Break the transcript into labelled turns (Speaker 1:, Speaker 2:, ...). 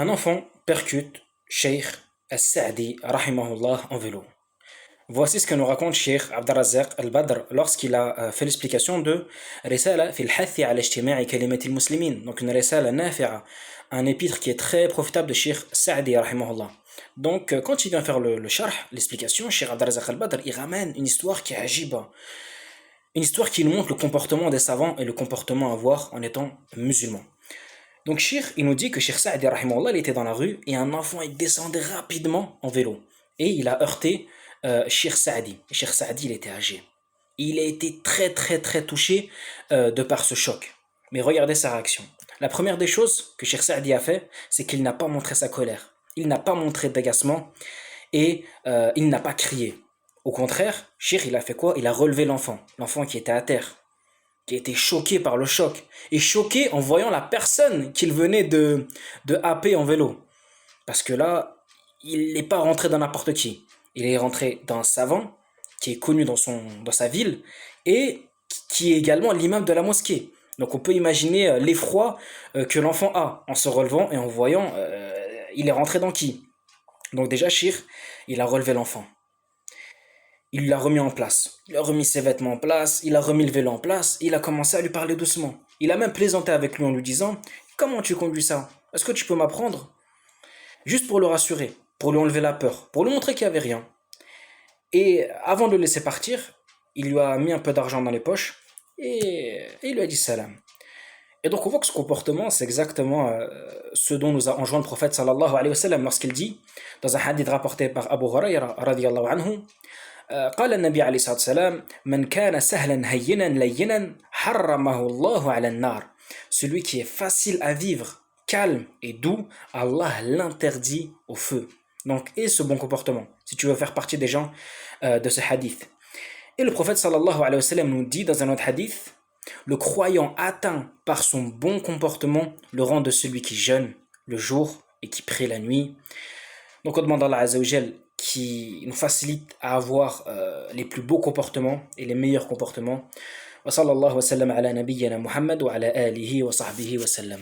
Speaker 1: Un enfant percute Cheikh Al-Sa'di rahimahullah en vélo. Voici ce que nous raconte Cheikh Abdurrazzaq Al-Badr lorsqu'il a fait l'explication de Risala fil hathi al ijtima'i kalimati al-muslimin. Donc une risala nafi'a, un épître qui est très profitable de Cheikh Sa'di rahimahullah. Donc quand il vient faire le sharh, l'explication, Cheikh Abdurrazzaq Al-Badr, il ramène une histoire qui est ajiba. Une histoire qui nous montre le comportement des savants et le comportement à avoir en étant musulman. Donc Cheikh, il nous dit que Cheikh Saadi, rahimahullah, il était dans la rue et un enfant il descendait rapidement en vélo. Et il a heurté Cheikh Saadi. Et Cheikh Saadi, il était âgé. Il a été très touché de par ce choc. Mais regardez sa réaction. La première des choses que Cheikh Saadi a fait, c'est qu'il n'a pas montré sa colère. Il n'a pas montré d'agacement et il n'a pas crié. Au contraire, Cheikh, il a fait quoi? Il a relevé l'enfant. L'enfant qui était à terre, qui a été choqué par le choc, et choqué en voyant la personne qu'il venait de happer en vélo. Parce que là, il n'est pas rentré dans n'importe qui. Il est rentré dans un savant qui est connu dans sa ville et qui est également l'imam de la mosquée. Donc on peut imaginer l'effroi que l'enfant a en se relevant et en voyant il est rentré dans qui. Donc déjà, Shir, il a relevé l'enfant. Il l'a remis en place. Il a remis ses vêtements en place, il a remis le vélo en place, il a commencé à lui parler doucement. Il a même plaisanté avec lui en lui disant: Comment tu conduis ça? Est-ce que tu peux m'apprendre? Juste pour le rassurer, pour lui enlever la peur, pour lui montrer qu'il n'y avait rien. Et avant de le laisser partir, il lui a mis un peu d'argent dans les poches et il lui a dit salam. Et donc on voit que ce comportement, c'est exactement ce dont nous a enjoint le prophète sallallahu alayhi wa sallam lorsqu'il dit, dans un hadith rapporté par Abu Huraira radiyallahu anhu, قال النبي عليه الصلاة والسلام من كان سهلا هينا لينا حرمه الله على النار. Celui qui est facile à vivre, calme et doux, Allah l'interdit au feu. Donc, et ce bon comportement, si tu veux faire partie des gens de ce hadith. Et le prophète sallallahu alayhi wa sallam nous dit dans un autre hadith, le croyant atteint par son bon comportement le rang de celui qui jeûne le jour et qui prie la nuit. Donc on demande à Allah Azza wa Jal qui nous facilite à avoir les plus beaux comportements et les meilleurs comportements. Wa sallallahu wa sallam ala nabiyyina Muhammad wa ala alihi wa sahbihi wa sallam.